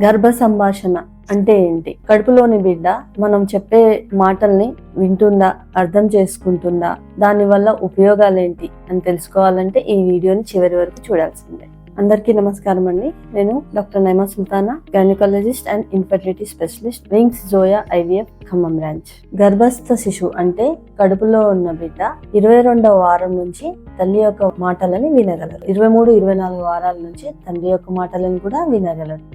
గర్భ సంభాషణ అంటే ఏంటి? కడుపులోని బిడ్డ మనం చెప్పే మాటల్ని వింటుందా, అర్థం చేసుకుంటుందా, దానివల్ల ఉపయోగాలేంటి అని తెలుసుకోవాలంటే ఈ వీడియోని చివరి వరకు చూడాల్సిందే. అందరికీ నమస్కారం అండి. నేను doctor Naima Sultana, gynaecologist and infertility specialist, Wings Zoya IVF Khammam branch. గర్భస్థ శిశువు అంటే కడుపులో ఉన్న బిడ్డ 22వ వారం నుంచి తల్లి యొక్క మాటలని వినగలరు. 23-24 వారాల నుంచి తండ్రి యొక్క మాటలను కూడా వినగలరు.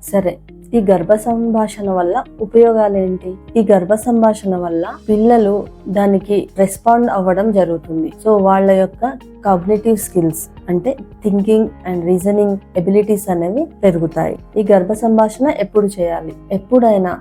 సరే, ఈ గర్భ సంభాషణ వల్ల ఉపయోగాలు ఏంటి? ఈ గర్భ సంభాషణ వల్ల పిల్లలు దానికి రెస్పాండ్ అవ్వడం జరుగుతుంది. సో వాళ్ళ యొక్క కాగ్నిటివ్ స్కిల్స్ అంటే థింకింగ్ అండ్ రీజనింగ్ ఎబిలిటీస్ అనేవి పెరుగుతాయి. ఈ గర్భ సంభాషణ ఎప్పుడు చేయాలి? ఎప్పుడైనా,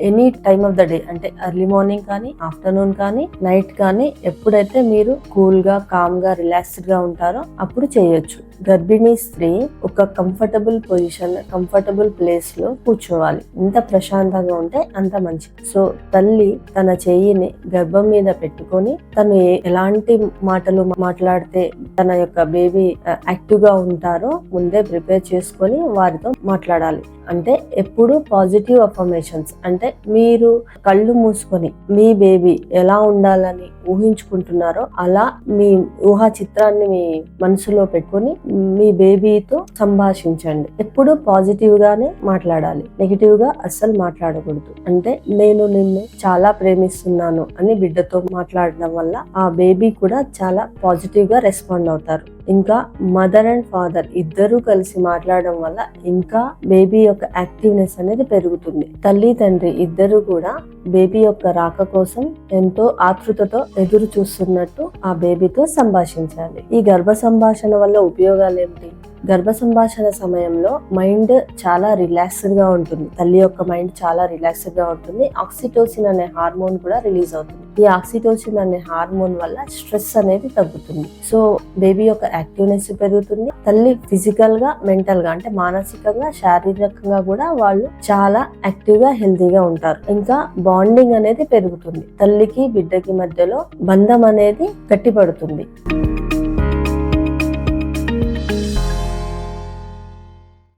any time of the day, అంటే ఎర్లీ మార్నింగ్ కానీ, ఆఫ్టర్నూన్ కానీ, నైట్ కానీ, ఎప్పుడైతే మీరు కూల్ గా, కామ్ గా, రిలాక్స్డ్ గా ఉంటారో అప్పుడు చేయొచ్చు. గర్భిణీ స్త్రీ ఒక కంఫర్టబుల్ పొజిషన్, కంఫర్టబుల్ ప్లేస్ లో కూర్చోవాలి. ఎంత ప్రశాంతంగా ఉంటే అంత మంచిది. సో తల్లి తన చెయ్యిని గర్భం మీద పెట్టుకొని తను ఎలాంటి మాటలు మాట్లాడితే తన యొక్క బేబీ యాక్టివ్ గా ఉంటారో ముందే ప్రిపేర్ చేసుకొని వారితో మాట్లాడాలి. అంటే ఎప్పుడు పాజిటివ్ అఫర్మేషన్స్, అంటే మీరు కళ్ళు మూసుకొని మీ బేబీ ఎలా ఉండాలని ఊహించుకుంటున్నారో అలా మీ ఊహా చిత్రాన్ని మీ మనసులో పెట్టుకొని మీ బేబీతో సంభాషించండి. ఎప్పుడు పాజిటివ్ గానే మాట్లాడాలి, నెగిటివ్ గా అస్సలు మాట్లాడకూడదు. అంటే నేను నిన్ను చాలా ప్రేమిస్తున్నాను అని బిడ్డతో మాట్లాడడం వల్ల ఆ బేబీ కూడా చాలా పాజిటివ్ గా రెస్పాండ్ అవుతారు. ఇంకా మదర్ అండ్ ఫాదర్ ఇద్దరూ కలిసి మాట్లాడడం వల్ల ఇంకా బేబీ యొక్క యాక్టివ్నెస్ అనేది పెరుగుతుంది. తల్లి తండ్రి ఇద్దరు కూడా బేబీ యొక్క రాక కోసం ఎంతో ఆతృతతో ఎదురు చూస్తున్నట్టు ఆ బేబీతో సంభాషించాలి. ఈ గర్భ సంభాషణ వల్ల ఉపయోగాలు ఏమిటి? గర్భ సంభాషణ సమయంలో మైండ్ చాలా రిలాక్స్డ్ గా ఉంటుంది. తల్లి యొక్క మైండ్ చాలా రిలాక్స్డ్ గా ఉంటుంది. ఆక్సిటోసిన్ అనే హార్మోన్ కూడా రిలీజ్ అవుతుంది. ఈ ఆక్సిటోసిన్ అనే హార్మోన్ వల్ల స్ట్రెస్ అనేది తగ్గుతుంది. సో బేబీ యొక్క యాక్టివ్నెస్ పెరుగుతుంది. తల్లి ఫిజికల్ గా, మెంటల్ గా, అంటే మానసికంగా, శారీరకంగా కూడా వాళ్ళు చాలా యాక్టివ్ గా, హెల్తీగా ఉంటారు. ఇంకా బాండింగ్ అనేది పెరుగుతుంది. తల్లికి బిడ్డకి మధ్యలో బంధం అనేది గట్టిపడుతుంది.